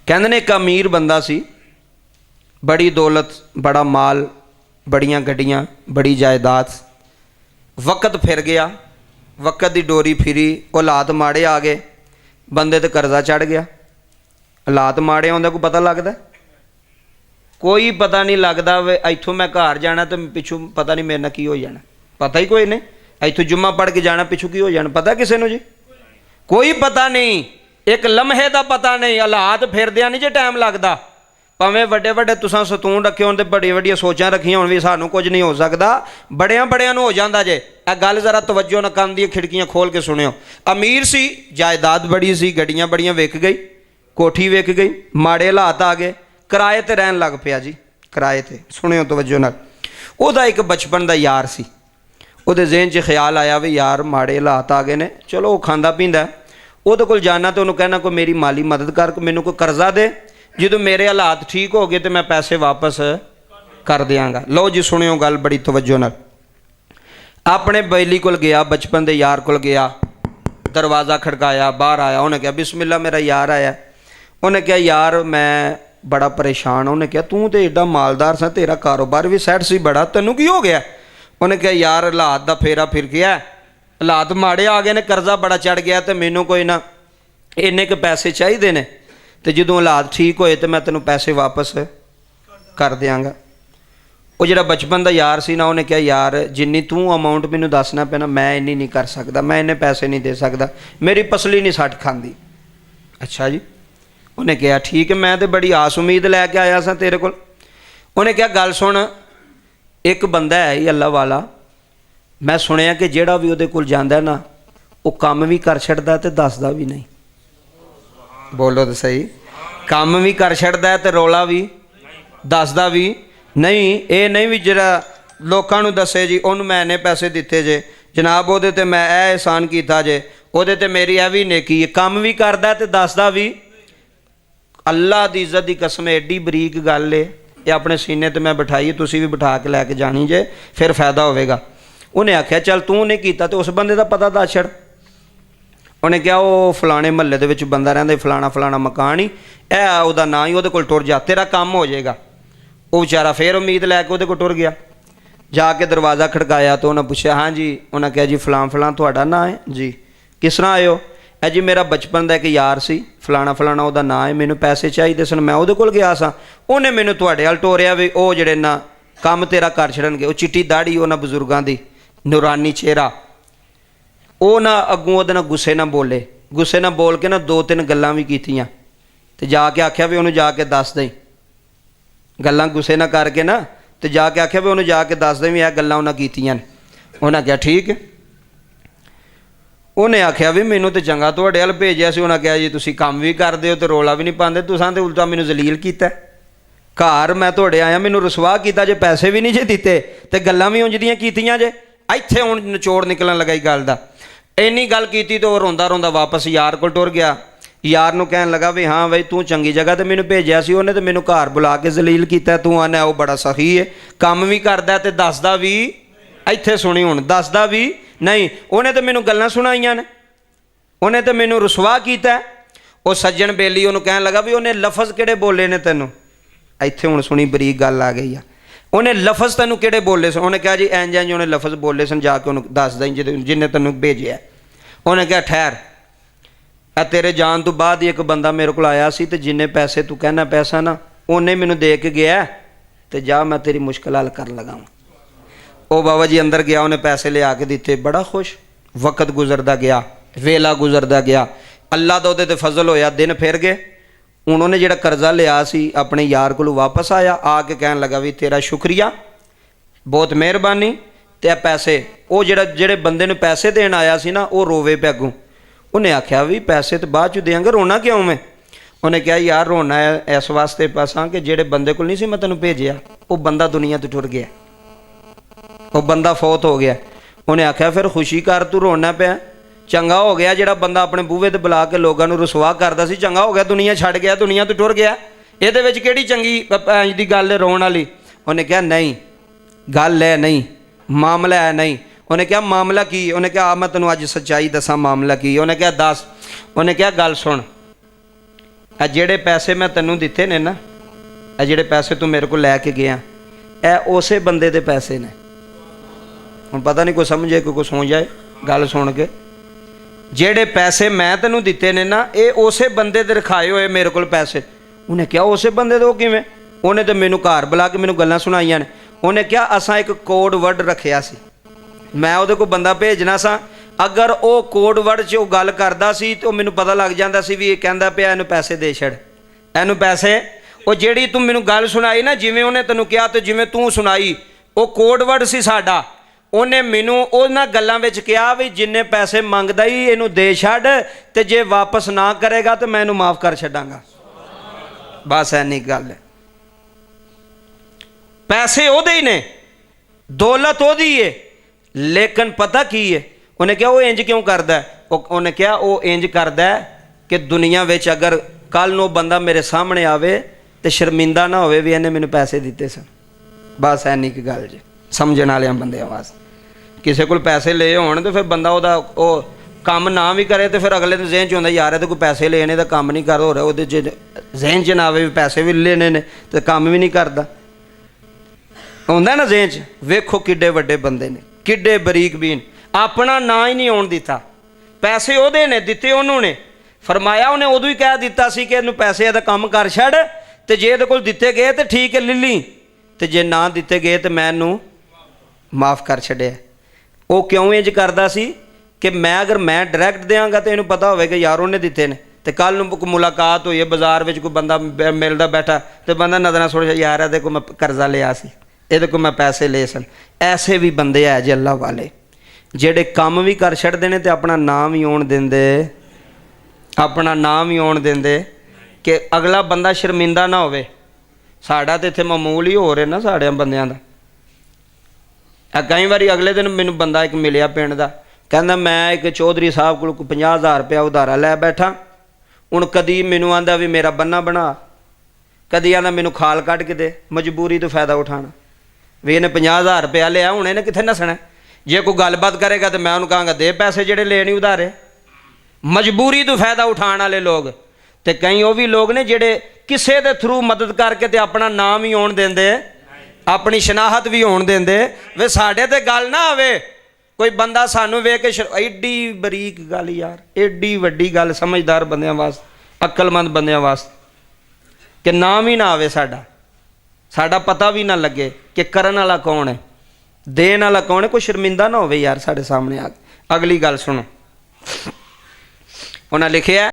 कहते ने एक अमीर बंदा सी, बड़ी दौलत, बड़ा माल, बड़ियां गड्डियां, बड़ी जायदाद। वक्त फिर गया, वक्त की डोरी फिरी, औलाद माड़े आ गए, बंदे ते कर्जा चढ़ गया। हालात माड़े आउंदे कोई पता लगता? कोई पता नहीं लगता। वे इत्थों मैं घर जाना तो पिछू पता नहीं मेरे नाल की हो जाना, पता ही कोई नहीं। इत्थों जुम्मा पढ़ के जाना, पिछू की हो जाना, पता किसी नूं जी? कोई पता नहीं, एक लम्हे का पता नहीं। हालात फिरदियां नहीं जे टाइम लगता। भावें वड्डे वड्डे तुसां सतून रखे होण ते बड़ियां वड्डियां सोचां रखियां होण, भी सानूं कुछ नहीं हो सकता, बड़ियां बड़ियां नूं हो जांदा जे। यह गल जरा तवज्जो नाल कंन दी खिड़कियां खोल के सुनियो। अमीर सी, जायदाद बड़ी सी, गड्डियां बड़ियां विक गई, कोठी विक गई, माड़े हालात आ गए, किराए ते रहन लग पिया जी, किराए ते। सुनियो तवज्जो नाल। उहदा एक बचपन दा यार सी, उहदे ज़हन च ख्याल आया भी यार माड़े हालात आ गए ने, चलो वो खांदा पींदा, उहदे कोल जाना तो उन्होंने कहना कोई मेरी माली मदद कर, मैनू कोई कर्जा दे, जो मेरे हालात ठीक हो गए तो मैं पैसे वापस कर देंगा। लो जी सुनियो गल बड़ी तवज्जो नाल। अपने बैली कोल गया, बचपन दे यार कोल गया, दरवाज़ा खड़काया, बाहर आया, उन्हें कहा बिस्मिल्लाह मेरा यार आया। उन्हें कहा यार मैं बड़ा परेशान। उन्हें कहा तू तो एडा मालदार सा, तेरा कारोबार भी सैट सी बड़ा, तेनू की हो गया? उन्हें कहा यार हालात का फेरा फिर गया, हालात माड़े आ गए ने, कर्जा बड़ा चढ़ गया, तो मैनू कोई ना इन्ने के पैसे चाहिए ने, तो जो हालात ठीक होए तो मैं तेनों पैसे वापस कर देंगा। वो जो बचपन का यार सी ना, उन्हें कहा यार जिन्नी तू अमाउंट मैनू दसना पैना, मैं इन्नी नहीं कर सकता, मैं इन्ने पैसे नहीं दे सकता, मेरी पसली नहीं सट खाती। अच्छा जी। उन्हें कहा ठीक है, मैं तो बड़ी आस उम्मीद लैके आया सा तेरे को। उन्हें कहा गल सुन, एक बंदा है ही अल्लाह वाला, मैं सुनिया कि जेड़ा भी उहदे कोल जांदा ना, वो काम भी कर छड्डदा ते दसदा भी नहीं। बोलो तो सही, काम भी कर छड्डदा है ते रौला भी दसदा भी नहीं। ये नहीं भी जरा लोकां नूं दसे जी उन्होंने मैं इन्ने पैसे दिते जे, जनाब उहदे ते मैं ए एहसान कीता जे, उहदे ते मेरी ए भी नेकी है। काम भी करदा ते दसदा भी। अल्लाह दी इज्जत दी कसम एडी बरीक गल है, ये अपने सीने ते मैं बिठाई, तुसीं भी बिठा के लैके जानी जे, फिर फायदा होवेगा। उन्हें आख्या चल तू नहीं कीता तो उस बंदे का पता दस छड़। उन्हें कहा वो फलाने महल्ले दे विच बंदा रहिंदा, फलाना फलाना मकान ही है, उहदा नां ही, उहदे कोल टुर जा, तेरा काम हो जाएगा। वो बेचारा फिर उम्मीद लैके उहदे कोल टुर गया। जाके दरवाज़ा खड़काया तो उन्हें पूछा हाँ जी। उन्हें कहा जी फलां फलां तुहाडा नां है जी, किस तरह आए हो? है जी मेरा बचपन का एक यार सी, फलाना फलाना उहदा नां है, मैनू पैसे चाहिए सन, मैं उहदे कोल गया सा, उन्हें मैनू तुहाडे अल टोरिया भी वो जिहड़े ना काम तेरा कर छड़नगे। वो चिट्टी दाड़ी उन्हां बजुर्गां दी, नूरानी चेहरा, वो ना अगों उहदे नाल गुस्से ना बोले, गुस्से ना बोल के ना दो तीन गल्लां भी कीतियां, ते जाके आख्या भी उन्हें जाके दस दई, गल्लां गुस्से ना करके ना, तो जाके आख्या भी उन्हें जाके दस दई भी यह गल्लां उन्हें कीतियां। उन्हें कहा ठीक है। उन्हें आख्या भी मैनू तो चंगा तुहाडे अल भेजिया सी। उन्हें कहा जी तुसीं काम भी करदे हो तो रौला भी नहीं पाते, तुसां ते उल्टा मैनू जलील कीता, घर मैं तुहाडे आया मैनू रसवा किया जे, पैसे भी नहीं जे दिते ते गल्लां भी उंज दियां कीतियां जे। इत्थे हुण निचोड़ निकलन लगा गल दा। इन्नी गल कीती तो रोंदा रोंदा वापस यार कोल टुर गया। यार नूं कहन लगा भी हाँ बई तू चंगी जगह ते मैनू भेजिया सी, उन्हें तो मैनू घर बुला के जलील किया, तू आना वो बड़ा सही है, काम भी करदा ते दसदा भी, इत्थे सुनी हुण, दसदा भी नहीं। उन्हें तो मैनू गल्लां सुनाईयां ने, उन्हें तो मैनू रुसवा किया। वो सज्जन बेली उन्होंने कहन लगा भी उन्हें लफज किहड़े बोले ने तैनू? इत्थे हुण सुनी बरीक गल आ गई है। उन्हें लफज तैनू किहड़े बोले सन? उन्हें कहा जी इंज इंज उन्हें लफज बोले सन, जाके उन्हें दस दई जिन्हें तैनू भेजिया। उन्हें कहा ठहर, तेरे जान तो बाद ही एक बंदा मेरे को आया सी, ते जिन्ने पैसे तू कहना पैसा ना उन्हें मैनू दे के गया, तो जा मैं तेरी मुश्किल हल कर लगा। वो बाबा जी अंदर गया, उन्हें पैसे ले आके दिते, बड़ा खुश। वक्त गुजरता गया, वेला गुजरता गया, अल्लाह का उहदे ते फजल होया, दिन फिर गए। उन्होंने जिहड़ा कर्जा लिया सी अपने यार को वापस आया, आके कहन लगा भी तेरा शुक्रिया, बहुत मेहरबानी, ते पैसे वो जिहड़े बंदे नूं पैसे देन आया सी ना, वो रोवे पे अगों। उन्हें आख्या भी पैसे तो बाद च देंगे, रोना क्यों मैं? उन्हें कहा यार रोना है इस वास्ते पैसा कि जेड़े बंदे को नहीं सी मैं तेनों भेजिया, वो बंदा दुनिया तो टुर गया, वो बंदा फौत हो गया। उन्हें आख्या फिर खुशी कर, तू रोना पिया, चंगा हो गया जेड़ा बंदा अपने बूहे ते बुला के लोगों को रुसवा करता सी, चंगा हो गया, दुनिया छड़ गया, दुनिया तो टुर गया, ये विच किहड़ी चंगी इंज दी गल है रोण वाली? उन्हें कहा नहीं गल है नहीं, मामला है नहीं। उन्हें कहा मामला की? उन्हें कहा मैं तेनों अज सच्चाई दसा मामला की? उन्हें कहा दस। उन्हें कहा गल सुन, ਇਹ ਜਿਹੜੇ ਪੈਸੇ ਮੈਂ ਤੈਨੂੰ ਦਿੱਤੇ ਨੇ ਨਾ, ਇਹ ਜਿਹੜੇ ਪੈਸੇ ਤੂੰ ਮੇਰੇ ਕੋਲ ਲੈ ਕੇ ਗਿਆ, ਇਹ ਉਸੇ ਬੰਦੇ ਦੇ ਪੈਸੇ ਨੇ। ਹੁਣ ਪਤਾ ਨਹੀਂ ਕੋਈ ਸਮਝੇ ਕੋਈ ਸੌਂ ਜਾਏ ਗੱਲ ਸੁਣ ਕੇ। ਜਿਹੜੇ ਪੈਸੇ ਮੈਂ ਤੈਨੂੰ ਦਿੱਤੇ ਨੇ ਨਾ, ਇਹ ਉਸੇ ਬੰਦੇ ਦੇ ਰਖਾਏ ਹੋਏ ਮੇਰੇ ਕੋਲ ਪੈਸੇ। ਉਹਨੇ ਕਿਹਾ ਉਸੇ ਬੰਦੇ ਦੇ? ਉਹ ਕਿਵੇਂ? ਉਹਨੇ ਤਾਂ ਮੈਨੂੰ ਘਰ ਬੁਲਾ ਕੇ ਮੈਨੂੰ ਗੱਲਾਂ ਸੁਣਾਈਆਂ ਨੇ। ਉਹਨੇ ਕਿਹਾ ਅਸਾਂ ਇੱਕ ਕੋਡ ਵਰਡ ਰੱਖਿਆ ਸੀ, ਮੈਂ ਉਹਦੇ ਕੋਲ ਬੰਦਾ ਭੇਜਣਾ ਸਾਂ, ਅਗਰ ਉਹ ਕੋਡ ਵਰਡ 'ਚ ਉਹ ਗੱਲ ਕਰਦਾ ਸੀ ਤਾਂ ਮੈਨੂੰ ਪਤਾ ਲੱਗ ਜਾਂਦਾ ਸੀ ਵੀ ਇਹ ਕਹਿੰਦਾ ਪਿਆ ਇਹਨੂੰ ਪੈਸੇ ਦੇ ਛੱਡ, ਇਹਨੂੰ ਪੈਸੇ। ਉਹ ਜਿਹੜੀ ਤੂੰ ਮੈਨੂੰ ਗੱਲ ਸੁਣਾਈ ਨਾ, ਜਿਵੇਂ ਉਹਨੇ ਤੈਨੂੰ ਕਿਹਾ ਤੇ ਜਿਵੇਂ ਤੂੰ ਸੁਣਾਈ, ਉਹ ਕੋਡ ਵਰਡ ਸੀ ਸਾਡਾ। ਉਹਨੇ ਮੈਨੂੰ ਉਹਨਾਂ ਗੱਲਾਂ ਵਿੱਚ ਕਿਹਾ ਵੀ ਜਿੰਨੇ ਪੈਸੇ ਮੰਗਦਾ ਹੀ ਇਹਨੂੰ ਦੇ ਛੱਡ, ਤੇ ਜੇ ਵਾਪਸ ਨਾ ਕਰੇਗਾ ਤਾਂ ਮੈਂ ਇਹਨੂੰ ਮਾਫ ਕਰ ਛੱਡਾਂਗਾ। ਬਸ ਐਨੀ ਗੱਲ ਹੈ। ਪੈਸੇ ਉਹਦੇ ਹੀ ਨੇ, ਦੌਲਤ ਉਹਦੀ ਏ, ਲੇਕਿਨ ਪਤਾ ਕੀ ਹੈ? ਉਹਨੇ ਕਿਹਾ ਉਹ ਇੰਜ ਕਿਉਂ ਕਰਦਾ? ਉਹਨੇ ਕਿਹਾ ਉਹ ਇੰਜ ਕਰਦਾ ਕਿ ਦੁਨੀਆ ਵਿੱਚ ਅਗਰ ਕੱਲ੍ਹ ਨੂੰ ਬੰਦਾ ਮੇਰੇ ਸਾਹਮਣੇ ਆਵੇ ਤੇ ਸ਼ਰਮਿੰਦਾ ਨਾ ਹੋਵੇ ਵੀ ਇਹਨੇ ਮੈਨੂੰ ਪੈਸੇ ਦਿੱਤੇ ਸਨ। ਬਸ ਐਨੀ ਕੁ ਗੱਲ ਜੀ, ਸਮਝਣ ਵਾਲਿਆਂ ਬੰਦਿਆਂ ਵਾਸਤੇ। ਕਿਸੇ ਕੋਲ ਪੈਸੇ ਲਏ ਹੋਣ ਤੇ ਫਿਰ ਬੰਦਾ ਉਹਦਾ ਉਹ ਕੰਮ ਨਾ ਵੀ ਕਰੇ ਤੇ ਫਿਰ ਅਗਲੇ ਦੇ ਜ਼ਿਹਨ 'ਚ ਹੁੰਦਾ ਯਾਰ ਇਹਦੇ ਕੋਈ ਪੈਸੇ ਲੈਣੇ ਤਾਂ ਕੰਮ ਨਹੀਂ ਕਰ ਹੋ ਰਿਹਾ, ਉਹਦੇ 'ਚ ਜ਼ਿਹਨ 'ਚ ਨਾ ਆਵੇ ਵੀ ਪੈਸੇ ਵੀ ਲੈਣੇ ਨੇ ਤੇ ਕੰਮ ਵੀ ਨਹੀਂ ਕਰਦਾ, ਹੁੰਦਾ ਨਾ ਜ਼ਿਹਨ 'ਚ। ਵੇਖੋ ਕਿੱਡੇ ਵੱਡੇ ਬੰਦੇ ਨੇ, ਕਿੱਡੇ ਬਰੀਕ ਬੀਨ, ਆਪਣਾ ਨਾਂ ਹੀ ਨਹੀਂ ਆਉਣ ਦਿੱਤਾ। ਪੈਸੇ ਉਹਦੇ ਨੇ, ਦਿੱਤੇ ਉਹਨੂੰ ਨੇ। ਫਰਮਾਇਆ ਉਹਨੇ ਉਦੋਂ ਹੀ ਕਹਿ ਦਿੱਤਾ ਸੀ ਕਿ ਇਹਨੂੰ ਪੈਸੇ ਦਾ ਕੰਮ ਕਰ ਛੱਡ, ਤੇ ਜੇ ਇਹਦੇ ਕੋਲ ਦਿੱਤੇ ਗਏ ਤੇ ਠੀਕ ਹੈ ਲਿੱਲੀ, ਤੇ ਜੇ ਨਾ ਦਿੱਤੇ ਗਏ ਤੇ ਮੈਂ ਇਹਨੂੰ ਮਾਫ ਕਰ ਛੱਡਿਆ। ਉਹ ਕਿਉਂ ਇੰਜ ਕਰਦਾ ਸੀ ਕਿ ਅਗਰ ਮੈਂ ਡਾਇਰੈਕਟ ਦਿਆਂਗਾ ਤਾਂ ਇਹਨੂੰ ਪਤਾ ਹੋਵੇਗਾ ਯਾਰ ਉਹਨੇ ਦਿੱਤੇ ਨੇ, ਤੇ ਕੱਲ੍ਹ ਨੂੰ ਕੋਈ ਮੁਲਾਕਾਤ ਹੋਈ ਹੈ ਬਾਜ਼ਾਰ ਵਿੱਚ, ਕੋਈ ਬੰਦਾ ਮਿਲਦਾ ਬੈਠਾ ਤੇ ਬੰਦਾ ਨਜ਼ਰਾਂ ਸੁੱਟ ਯਾਰ ਇਹਦੇ ਕੋਲ ਮੈਂ ਕਰਜ਼ਾ ਲਿਆ ਸੀ, ਇਹਦੇ ਕੋਲ ਮੈਂ ਪੈਸੇ ਲਏ ਸਨ। ਐਸੇ ਵੀ ਬੰਦੇ ਹੈ ਜੇ ਅੱਲਾ ਵਾਲੇ, ਜਿਹੜੇ ਕੰਮ ਵੀ ਕਰ ਛੱਡਦੇ ਨੇ ਤੇ ਆਪਣਾ ਨਾਮ ਹੀ ਆਉਣ ਦਿੰਦੇ, ਆਪਣਾ ਨਾਮ ਹੀ ਆਉਣ ਦਿੰਦੇ ਕਿ ਅਗਲਾ ਬੰਦਾ ਸ਼ਰਮਿੰਦਾ ਨਾ ਹੋਵੇ। ਸਾਡਾ ਤਾਂ ਇੱਥੇ ਮਾਮੂਲ ਹੀ ਹੋ ਰਿਹਾ ਨਾ ਸਾੜਿਆਂ ਬੰਦਿਆਂ ਦਾ। ਕਈ ਵਾਰੀ ਅਗਲੇ ਦਿਨ ਮੈਨੂੰ ਬੰਦਾ ਇੱਕ ਮਿਲਿਆ ਪਿੰਡ ਦਾ, ਕਹਿੰਦਾ ਮੈਂ ਇੱਕ ਚੌਧਰੀ ਸਾਹਿਬ ਕੋਲ 50,000 ਰੁਪਇਆ ਉਧਾਰਾ ਲੈ ਬੈਠਾ, ਹੁਣ ਕਦੀ ਮੈਨੂੰ ਆਂਦਾ ਵੀ ਮੇਰਾ ਬੰਨਾ ਬਣਾ, ਕਦੀ ਆਂਦਾ ਮੈਨੂੰ ਖਾਲ ਕੱਢ ਕੇ ਦੇ। ਮਜਬੂਰੀ ਤੋਂ ਫਾਇਦਾ ਉਠਾਉਣਾ ਵੀ ਇਹਨੇ 50,000 ਰੁਪਇਆ ਲਿਆ, ਹੁਣ ਇਹਨੇ ਕਿੱਥੇ ਨੱਸਣਾ? ਜੇ ਕੋਈ ਗੱਲਬਾਤ ਕਰੇਗਾ ਤਾਂ ਮੈਂ ਉਹਨੂੰ ਕਹਾਂਗਾ ਦੇ ਪੈਸੇ ਜਿਹੜੇ ਲੈਣੇ ਉਧਾਰੇ। ਮਜਬੂਰੀ ਤੋਂ ਫਾਇਦਾ ਉਠਾਉਣ ਵਾਲੇ ਲੋਕ। ਤੇ ਕਈ ਉਹ ਵੀ ਲੋਕ ਨੇ ਜਿਹੜੇ ਕਿਸੇ ਦੇ ਥਰੂ ਮਦਦ ਕਰਕੇ ਤੇ ਆਪਣਾ ਨਾਮ ਹੀ ਆਉਣ ਦਿੰਦੇ, ਆਪਣੀ ਸ਼ਨਾਖਤ ਵੀ ਹੋਣ ਦਿੰਦੇ। ਵੇ ਸਾਡੇ ਤੇ ਗੱਲ ਨਾ ਆਵੇ, ਕੋਈ ਬੰਦਾ ਸਾਨੂੰ ਵੇਖ ਕੇ ਐਡੀ ਬਰੀਕ ਗੱਲ ਯਾਰ, ਐਡੀ ਵੱਡੀ ਗੱਲ ਸਮਝਦਾਰ ਬੰਦਿਆਂ ਵਾਸਤੇ, ਅਕਲਮੰਦ ਬੰਦਿਆਂ ਵਾਸਤੇ, ਕਿ ਨਾਮ ਹੀ ਨਾ ਆਵੇ ਸਾਡਾ, ਸਾਡਾ ਪਤਾ ਵੀ ਨਾ ਲੱਗੇ ਕਿ ਕਰਨ ਵਾਲਾ ਕੌਣ ਹੈ, ਦੇਣ ਵਾਲਾ ਕੌਣ ਹੈ। ਕੋਈ ਸ਼ਰਮਿੰਦਾ ਨਾ ਹੋਵੇ ਯਾਰ ਸਾਡੇ ਸਾਹਮਣੇ ਆ ਕੇ। ਅਗਲੀ ਗੱਲ ਸੁਣੋ, ਉਹਨਾਂ ਲਿਖਿਆ